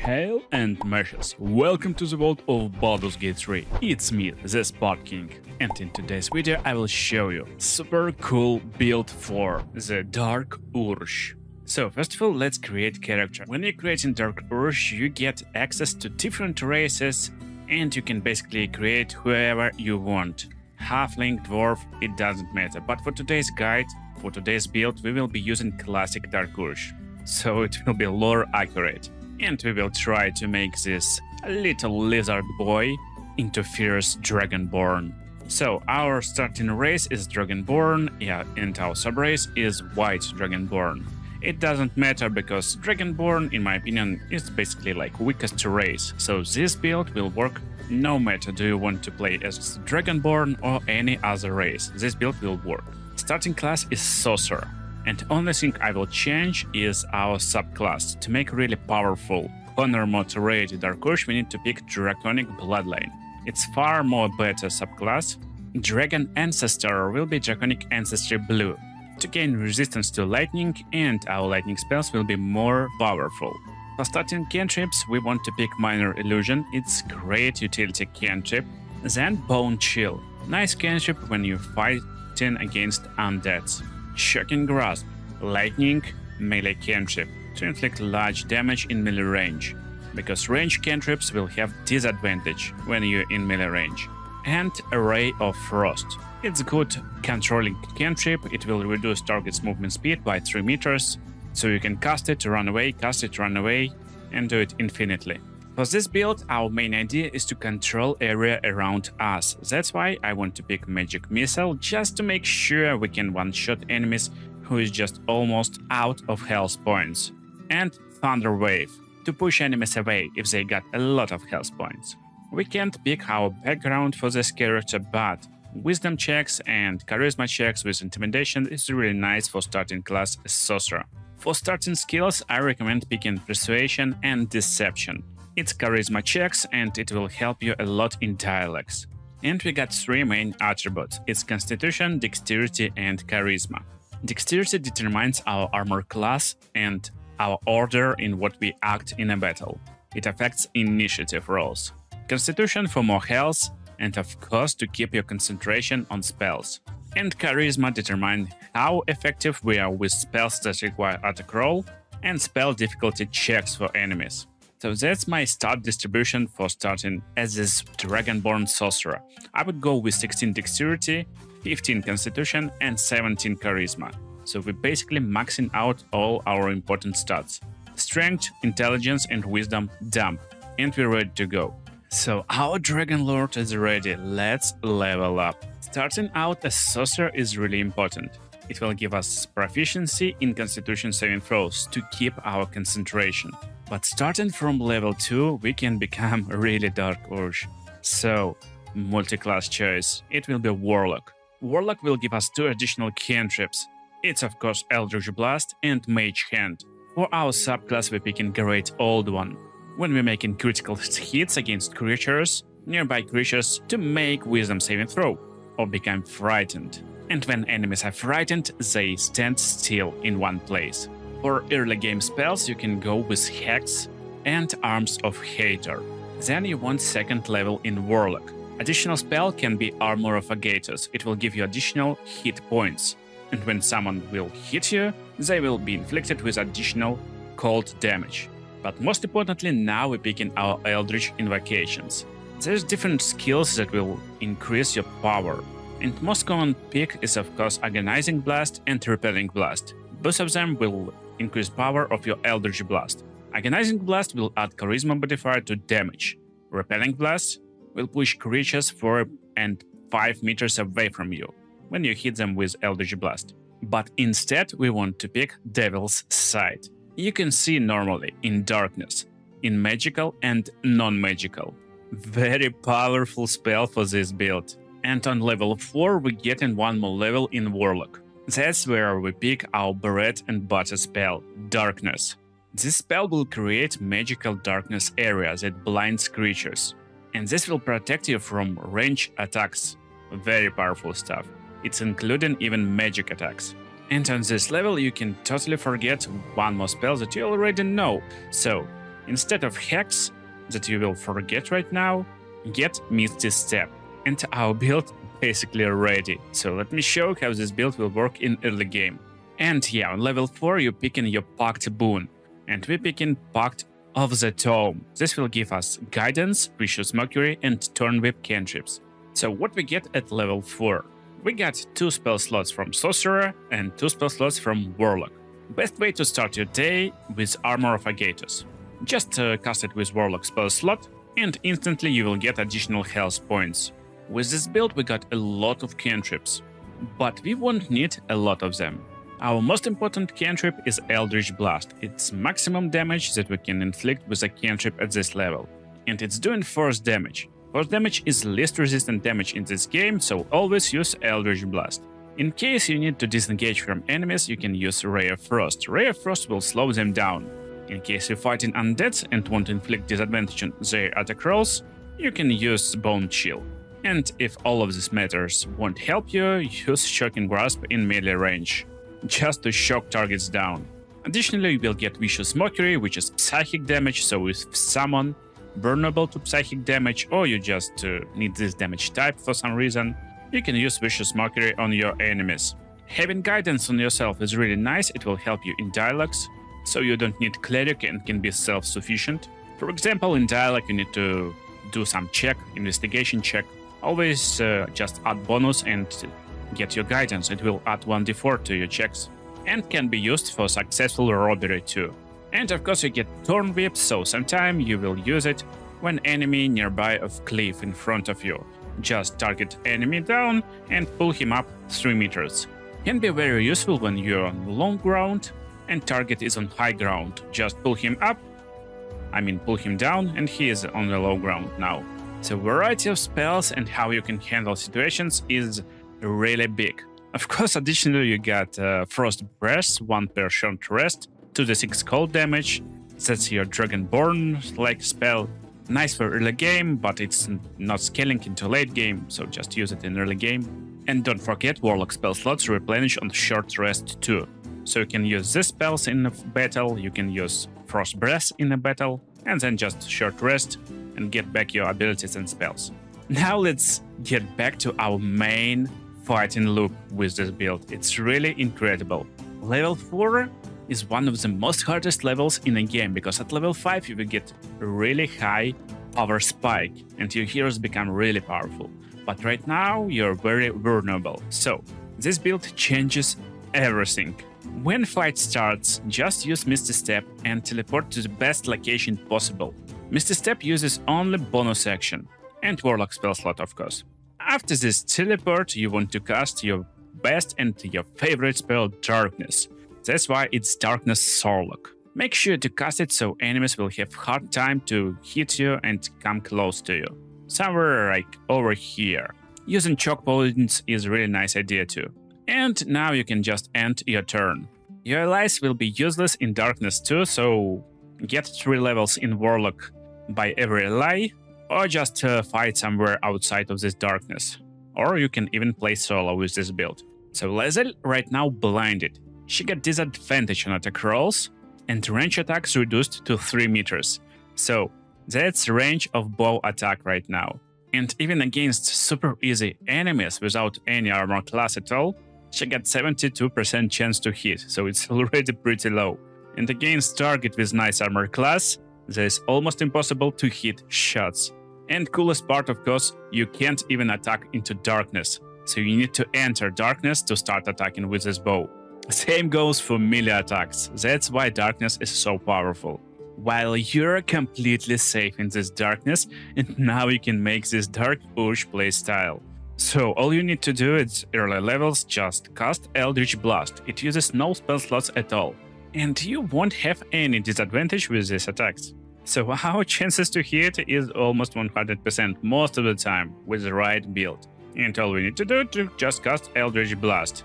Hail and meshes, welcome to the world of Baldurs Gate 3. It's me, the Spot King, and in today's video I will show you super cool build for the Dark Urge. So first of all, let's create character. When you're creating Dark Urge, you get access to different races and you can basically create whoever you want. Halfling, dwarf, it doesn't matter. But for today's guide, for today's build, we will be using classic Dark Urge. So it will be lore accurate. And we will try to make this little lizard boy into fierce Dragonborn. So our starting race is Dragonborn, and our subrace is White Dragonborn. It doesn't matter because Dragonborn, in my opinion, is basically like weakest race. So this build will work no matter do you want to play as Dragonborn or any other race. This build will work. Starting class is sorcerer. And only thing I will change is our subclass. To make really powerful honor mode raid Dark Urge, we need to pick Draconic Bloodline. It's far more better subclass. Dragon Ancestor will be Draconic Ancestry Blue to gain resistance to lightning, and our lightning spells will be more powerful. For starting cantrips, we want to pick Minor Illusion. It's great utility cantrip. Then Bone Chill. Nice cantrip when you're fighting against undeads. Shocking Grasp, lightning, melee cantrip to inflict large damage in melee range, because range cantrips will have disadvantage when you're in melee range. And Ray of Frost. It's good controlling cantrip, it will reduce target's movement speed by 3 meters, so you can cast it, run away, and do it infinitely. For this build, our main idea is to control area around us. That's why I want to pick Magic Missile, just to make sure we can one-shot enemies who is just almost out of health points. And Thunder Wave, to push enemies away if they got a lot of health points. We can't pick our background for this character, but Wisdom checks and Charisma checks with Intimidation is really nice for starting class as Sorcerer. For starting skills, I recommend picking Persuasion and Deception. It's charisma checks and it will help you a lot in dialogues. And we got 3 main attributes. It's Constitution, Dexterity and Charisma. Dexterity determines our armor class and our order in what we act in a battle. It affects initiative rolls. Constitution for more health and of course to keep your concentration on spells. And Charisma determines how effective we are with spells that require attack roll and spell difficulty checks for enemies. So that's my start distribution for starting as this Dragonborn Sorcerer. I would go with 16 Dexterity, 15 Constitution and 17 Charisma. So we're basically maxing out all our important stats. Strength, Intelligence and Wisdom dump. And we're ready to go. So our Dragon Lord is ready, let's level up. Starting out as Sorcerer is really important. It will give us proficiency in Constitution saving throws to keep our concentration. But starting from level 2, we can become really Dark Urge. So, multi-class choice, it will be Warlock. Warlock will give us 2 additional cantrips. It's of course Eldritch Blast and Mage Hand. For our subclass we're picking Great Old One. When we're making critical hits against creatures, nearby creatures to make Wisdom saving throw, or become frightened. And when enemies are frightened, they stand still in one place. For early game spells, you can go with Hex and Arms of Hater. Then you want 2nd level in Warlock. Additional spell can be Armor of Agathos. It will give you additional hit points. And when someone will hit you, they will be inflicted with additional cold damage. But most importantly, now we're picking our Eldritch Invocations. There's different skills that will increase your power. And most common pick is of course Agonizing Blast and Repelling Blast. Both of them will increase power of your Eldritch Blast. Agonizing Blast will add Charisma modifier to damage. Repelling Blast will push creatures 4 and 5 meters away from you when you hit them with Eldritch Blast. But instead we want to pick Devil's Sight. You can see normally in darkness, in magical and non-magical. Very powerful spell for this build. And on level 4 we get in 1 more level in Warlock. That's where we pick our bread and butter spell, Darkness. This spell will create magical darkness area that blinds creatures. And this will protect you from range attacks. Very powerful stuff. It's including even magic attacks. And on this level you can totally forget 1 more spell that you already know. So Instead of Hex, that you will forget right now, get Misty Step. And our build basically ready. So let me show how this build will work in early game. And yeah, on level 4 you pick in your Pact boon. And we pick in Pact of the Tome. This will give us Guidance, Precious Mercury and Turn Whip cantrips. So what we get at level 4? We got 2 spell slots from Sorcerer and 2 spell slots from Warlock. Best way to start your day with Armor of Agathos. Just cast it with Warlock spell slot and instantly you will get additional health points. With this build we got a lot of cantrips, but we won't need a lot of them. Our most important cantrip is Eldritch Blast. It's maximum damage that we can inflict with a cantrip at this level. And it's doing force damage. Force damage is least resistant damage in this game, so always use Eldritch Blast. In case you need to disengage from enemies, you can use Ray of Frost. Ray of Frost will slow them down. In case you're fighting undead and want to inflict disadvantage on their attack rolls, you can use Bone Chill. And if all of these matters won't help you, use Shocking Grasp in melee range, just to shock targets down. Additionally, you will get Vicious Mockery, which is psychic damage, so if someone vulnerable to psychic damage or you just need this damage type for some reason, you can use Vicious Mockery on your enemies. Having guidance on yourself is really nice, it will help you in dialogues, so you don't need cleric and can be self-sufficient. For example, in dialogue you need to do some check, investigation check. Always just add bonus and get your guidance, it will add 1d4 to your checks. And can be used for successful robbery too. And of course you get Turn Whip, so sometime you will use it when enemy nearby of cliff in front of you. Just target enemy down and pull him up 3 meters. Can be very useful when you're on long ground and target is on high ground. Just pull him up, pull him down, and he is on the low ground now. So variety of spells and how you can handle situations is really big. Of course, additionally you got Frost Breath, 1 per short rest, 2d6 cold damage. That's your Dragonborn-like spell. Nice for early game, but it's not scaling into late game, so just use it in early game. And don't forget, Warlock spell slots replenish on short rest too. So you can use these spells in a battle, you can use Frost Breath in a battle, and then just short rest and get back your abilities and spells. Now let's get back to our main fighting loop with this build. It's really incredible. Level 4 is one of the most hardest levels in a game, because at level 5 you will get a really high power spike and your heroes become really powerful. But right now you're very vulnerable. So this build changes everything. When fight starts, just use Misty Step and teleport to the best location possible. Misty Step uses only bonus action, and Warlock spell slot of course. After this teleport, you want to cast your best and your favorite spell, Darkness. That's why it's Darkness Sorlock. Make sure to cast it so enemies will have hard time to hit you and come close to you. Somewhere like over here. Using choke points is a really nice idea too. And now you can just end your turn. Your allies will be useless in Darkness too, so get 3 levels in Warlock by every ally, or just fight somewhere outside of this darkness. Or you can even play solo with this build. So Lazel right now blinded. She got disadvantage on attack rolls, and range attacks reduced to 3 meters. So that's range of bow attack right now. And even against super easy enemies without any armor class at all, she got 72% chance to hit, so it's already pretty low. And against target with nice armor class, there's almost impossible to hit shots. And coolest part of course, you can't even attack into darkness, so you need to enter darkness to start attacking with this bow. Same goes for melee attacks, that's why darkness is so powerful. While you're completely safe in this darkness, and now you can make this Dark Urge playstyle. So all you need to do is early levels, just cast Eldritch Blast, it uses no spell slots at all. And you won't have any disadvantage with these attacks. So our chances to hit is almost 100% most of the time with the right build. And all we need to do is just cast Eldritch Blast.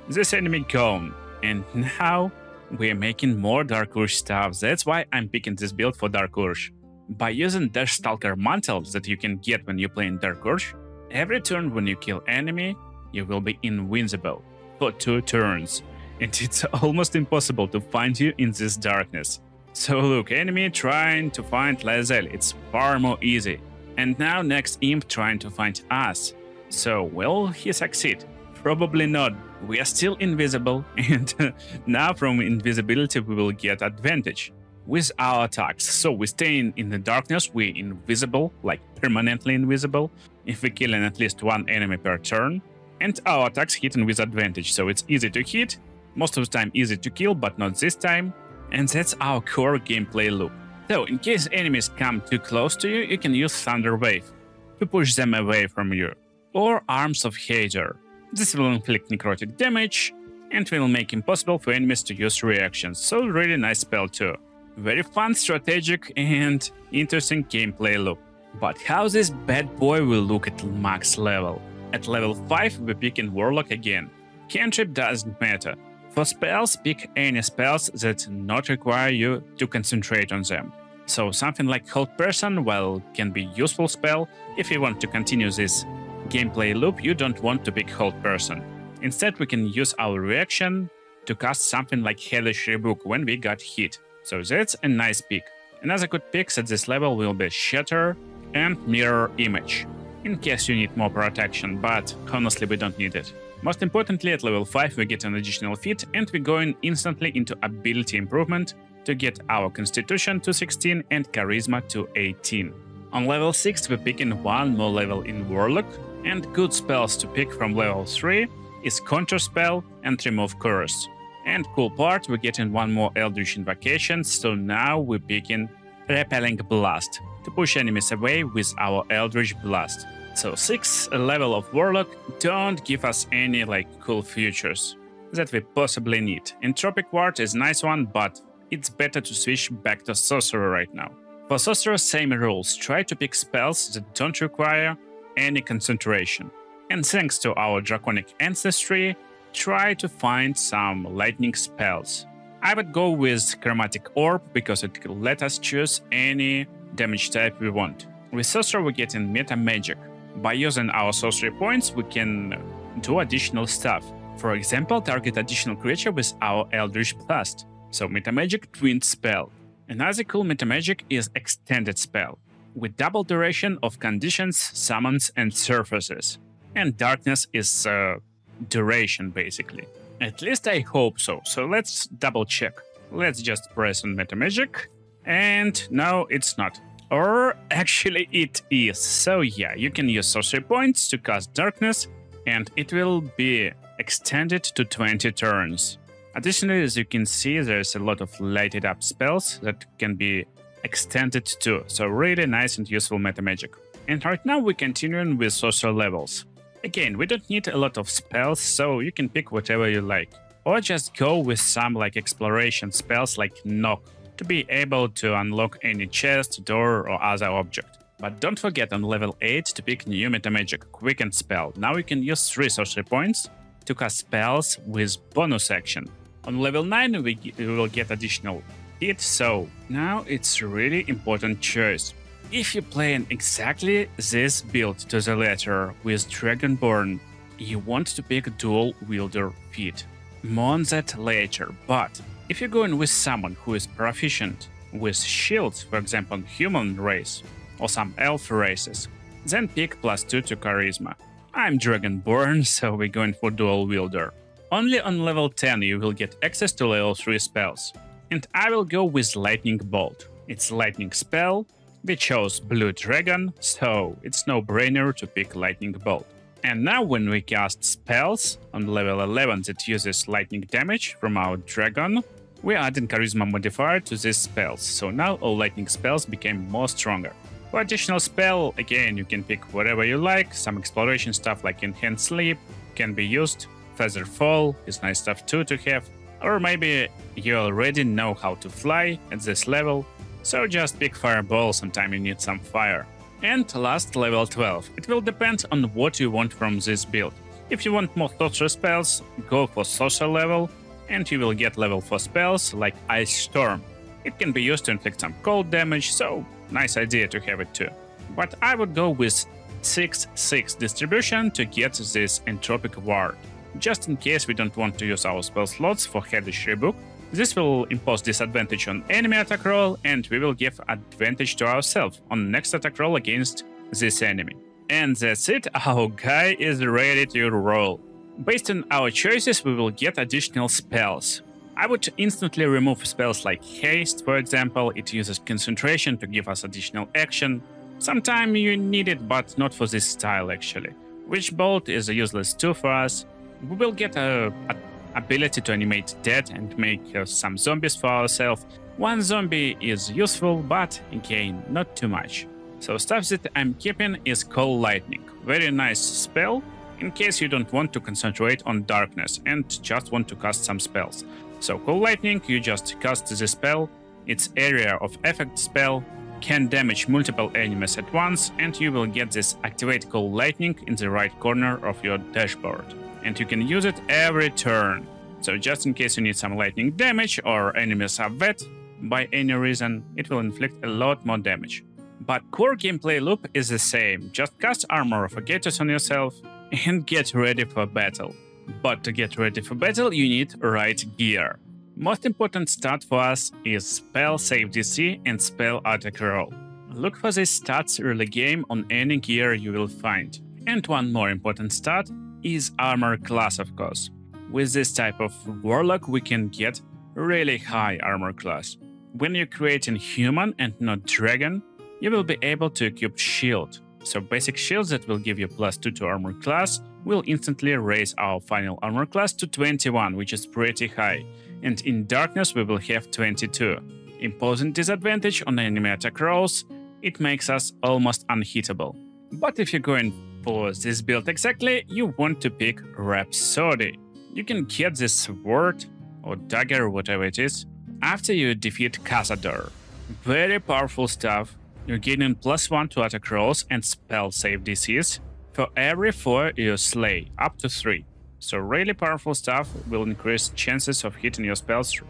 This enemy gone. And now we're making more Dark Urge stuff, that's why I'm picking this build for Dark Urge. By using Darkstalker mantles that you can get when you play in Dark Urge, every turn when you kill enemy, you will be invincible for 2 turns. And it's almost impossible to find you in this darkness. So look, enemy trying to find Lazel, it's far more easy. And now next imp trying to find us. So will he succeed? Probably not. We are still invisible, and now from invisibility we will get advantage with our attacks. So we stay in the darkness, we're invisible, like permanently invisible, if we kill at least one enemy per turn. And our attacks hitting with advantage, so it's easy to hit, most of the time easy to kill, but not this time. And that's our core gameplay loop. So in case enemies come too close to you, you can use Thunder Wave to push them away from you, or Arms of Hater. This will inflict necrotic damage and will make impossible for enemies to use reactions, so really nice spell too. Very fun, strategic and interesting gameplay loop. But how this bad boy will look at max level? At level 5 we pick in Warlock again. Cantrip doesn't matter. For spells, pick any spells that not require you to concentrate on them. So something like Hold Person, well, can be useful spell. If you want to continue this gameplay loop, you don't want to pick Hold Person. Instead, we can use our reaction to cast something like Hellish Rebuke when we got hit. So that's a nice pick. Another good picks at this level will be Shatter and Mirror Image, in case you need more protection, but honestly we don't need it. Most importantly, at level 5 we get an additional feat, and we're going instantly into ability improvement to get our Constitution to 16 and Charisma to 18. On level 6 we pick in one more level in Warlock, and good spells to pick from level 3 is Counter Spell and Remove Curse. And cool part, we get in one more Eldritch Invocation, so now we pick in Repelling Blast to push enemies away with our Eldritch Blast. So 6th level of Warlock don't give us any cool features that we possibly need. Entropic Ward is a nice one, but it's better to switch back to Sorcerer right now. For Sorcerer, same rules, try to pick spells that don't require any concentration. And thanks to our Draconic Ancestry, try to find some lightning spells. I would go with Chromatic Orb because it will let us choose any damage type we want. With Sorcerer we get in Meta Magic. By using our sorcery points we can do additional stuff. For example, target additional creature with our Eldritch Blast. So Meta Magic Twin Spell. Another cool Meta Magic is Extended Spell, with double duration of conditions, summons and surfaces. And Darkness is duration basically. At least I hope so. So let's double check. Let's just press on Meta Magic. And no, it's not. Or actually it is. So yeah, you can use sorcery points to cast Darkness, and it will be extended to 20 turns. Additionally, as you can see, there's a lot of lighted up spells that can be extended too. So really nice and useful meta magic. And right now we're continuing with sorcerer levels. Again, we don't need a lot of spells, so you can pick whatever you like. Or just go with some exploration spells like Knock, to be able to unlock any chest, door or other object. But don't forget on level 8 to pick new meta magic, Quicken Spell. Now you can use 3 sorcery points to cast spells with bonus action. On level 9 we will get additional hit, so now it's really important choice. If you play exactly this build to the letter with Dragonborn, you want to pick dual wielder feat. More on that later, but if you're going with someone who is proficient with shields, for example human race or some elf races, then pick +2 to charisma. I'm Dragonborn, so we're going for dual wielder. Only on level 10 you will get access to level 3 spells. And I will go with Lightning Bolt. It's lightning spell. We chose Blue Dragon, so it's no-brainer to pick Lightning Bolt. And now when we cast spells on level 11 that uses lightning damage from our dragon, we're adding charisma modifier to these spells, so now all lightning spells became more stronger. For additional spell, again, you can pick whatever you like. Some exploration stuff like Enhanced Sleep can be used. Feather Fall is nice stuff too to have. Or maybe you already know how to fly at this level, so just pick Fireball, sometime you need some fire. And last, level 12. It will depend on what you want from this build. If you want more sorcerer spells, go for sorcerer level, and you will get level 4 spells like Ice Storm. It can be used to inflict some cold damage, so nice idea to have it too. But I would go with 6-6 distribution to get this Entropic Ward. Just in case we don't want to use our spell slots for Hellish Rebuke, This will impose disadvantage on enemy attack roll, and we will give advantage to ourselves on next attack roll against this enemy. And that's it, our guy is ready to roll. Based on our choices, we will get additional spells. I would instantly remove spells like Haste, for example. It uses concentration to give us additional action. Sometimes you need it, but not for this style actually. Witch Bolt is useless too for us. We will get a ability to animate dead and make some zombies for ourselves. One zombie is useful, but again, not too much. So stuff that I'm keeping is Cold Lightning. Very nice spell in case you don't want to concentrate on darkness and just want to cast some spells. So Cold Lightning, you just cast the spell, its area of effect spell, can damage multiple enemies at once, and you will get this Activate Cold Lightning in the right corner of your dashboard. And you can use it every turn. So just in case you need some lightning damage or enemies are wet by any reason, it will inflict a lot more damage. But core gameplay loop is the same. Just cast Armor of Agathos on yourself and get ready for battle. But to get ready for battle, you need right gear. Most important stat for us is spell save DC and spell attack roll. Look for these stats early game on any gear you will find. And one more important stat is armor class, of course. With this type of warlock, we can get really high armor class. When you're creating human and not dragon, you will be able to equip shield. So basic shields that will give you +2 to armor class will instantly raise our final armor class to 21, which is pretty high. And in darkness we will have 22. Imposing disadvantage on enemy attack rolls, it makes us almost unhittable. But if you're going for this build exactly, you want to pick Rhapsody. You can get this sword or dagger, whatever it is, after you defeat Cazador. Very powerful stuff. You're gaining +1 to attack rolls and spell save DCs for every 4 you slay, up to 3. So really powerful stuff, will increase chances of hitting your spells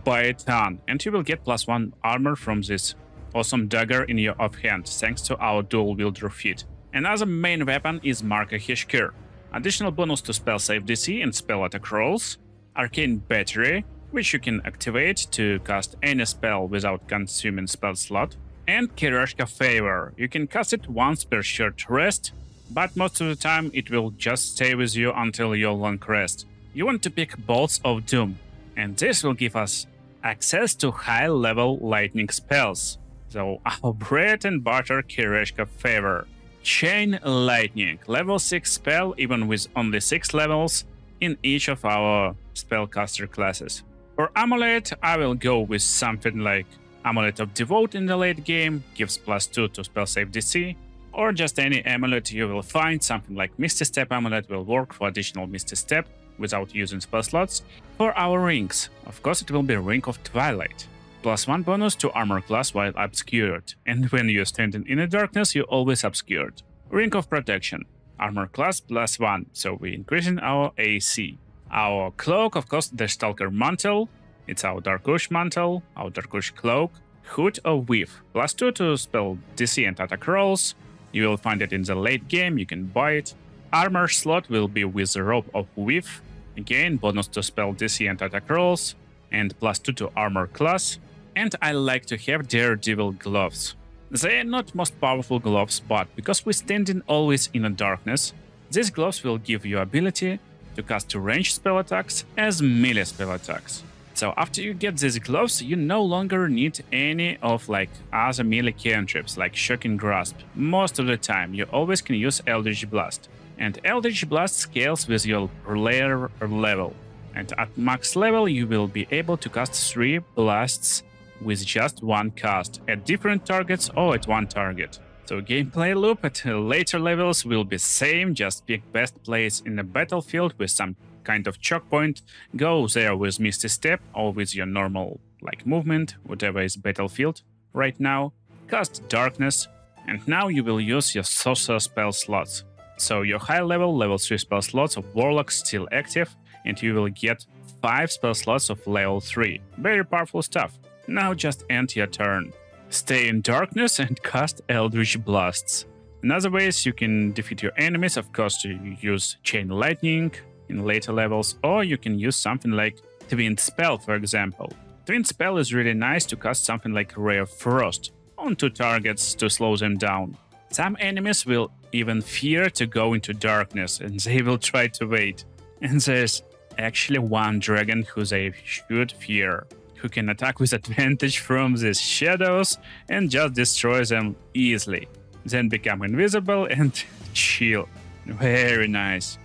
by a ton, and you will get +1 armor from this awesome dagger in your offhand, thanks to our dual wielder feat. Another main weapon is Marker Hishkir. Additional bonus to spell save DC and spell attack rolls, Arcane Battery, which you can activate to cast any spell without consuming spell slot, and Kirashka Favor. You can cast it once per short rest, but most of the time it will just stay with you until your long rest. You want to pick Bolts of Doom, and this will give us access to high-level lightning spells. So our bread and butter Kirashka Favor. Chain Lightning, level 6 spell even with only 6 levels in each of our spellcaster classes. For Amulet, I will go with something like Amulet of Devote in the late game, gives +2 to spell save DC, or just any amulet you will find. Something like Misty Step amulet will work for additional Misty Step without using spell slots. For our rings, of course it will be Ring of Twilight. +1 bonus to armor class while obscured, and when you're standing in the darkness, you're always obscured. Ring of Protection, armor class +1, so we're increasing our AC. Our cloak, of course, the Stalker Mantle, it's our Darkush Mantle, our Darkush Cloak. Hood of Weave, +2 to spell DC and attack rolls. You will find it in the late game, you can buy it. Armor slot will be with the Robe of Weave, again bonus to spell DC and attack rolls, and +2 to armor class. And I like to have Daredevil Gloves. They are not most powerful gloves, but because we're standing always in the darkness, these gloves will give you ability to cast ranged spell attacks as melee spell attacks. So after you get these gloves, you no longer need any of other melee cantrips like Shocking Grasp. Most of the time, you always can use Eldritch Blast. And Eldritch Blast scales with your player level. And at max level, you will be able to cast 3 blasts with just 1 cast, at different targets or at 1 target. So gameplay loop at later levels will be same, just pick best place in the battlefield with some kind of choke point, go there with Misty Step or with your normal movement, whatever is battlefield right now, cast Darkness, and now you will use your sorcerer spell slots. So your high level 3 spell slots of Warlock still active, and you will get 5 spell slots of level 3. Very powerful stuff. Now just end your turn. Stay in darkness and cast Eldritch Blasts. Another ways you can defeat your enemies, of course, you use Chain Lightning in later levels, or you can use something like Twin Spell, for example. Twin Spell is really nice to cast something like Rare Frost on 2 targets to slow them down. Some enemies will even fear to go into darkness, and they will try to wait. And there's actually one dragon who they should fear, who can attack with advantage from these shadows and just destroy them easily. Then become invisible and chill. Very nice.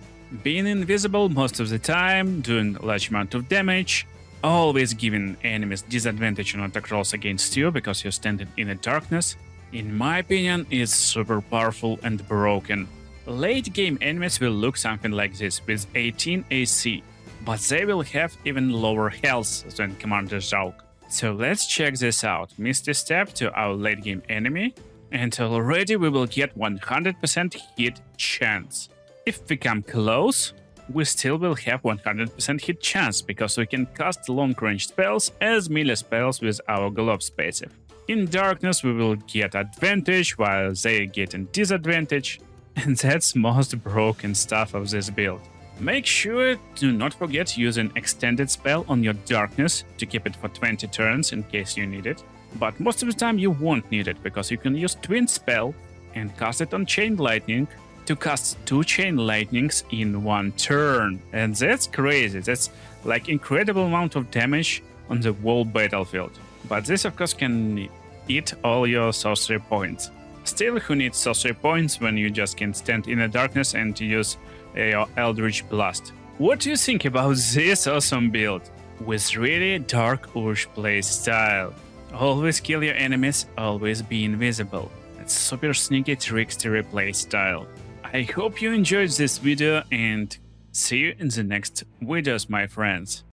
Being invisible most of the time, doing a large amount of damage, always giving enemies disadvantage on attack rolls against you because you're standing in the darkness, in my opinion, is super powerful and broken. Late game enemies will look something like this with 18 AC, but they will have even lower health than Commander Zalk. So let's check this out. Misty Step to our late game enemy, and already we will get 100% hit chance. If we come close, we still will have 100% hit chance because we can cast long range spells as melee spells with our Globe Passive. In darkness we will get advantage while they get a disadvantage, and that's most broken stuff of this build. Make sure to not forget using extended spell on your darkness to keep it for 20 turns in case you need it, but most of the time you won't need it because you can use Twin Spell and cast it on Chain Lightning to cast 2 Chain Lightnings in 1 turn. And that's crazy, that's like incredible amount of damage on the whole battlefield. But this of course can eat all your sorcery points. Still, who needs sorcery points when you just can stand in the darkness and use your Eldritch Blast? What do you think about this awesome build? With really dark Ursh play style. Always kill your enemies, always be invisible. It's super sneaky trickster play style. I hope you enjoyed this video and see you in the next videos, my friends.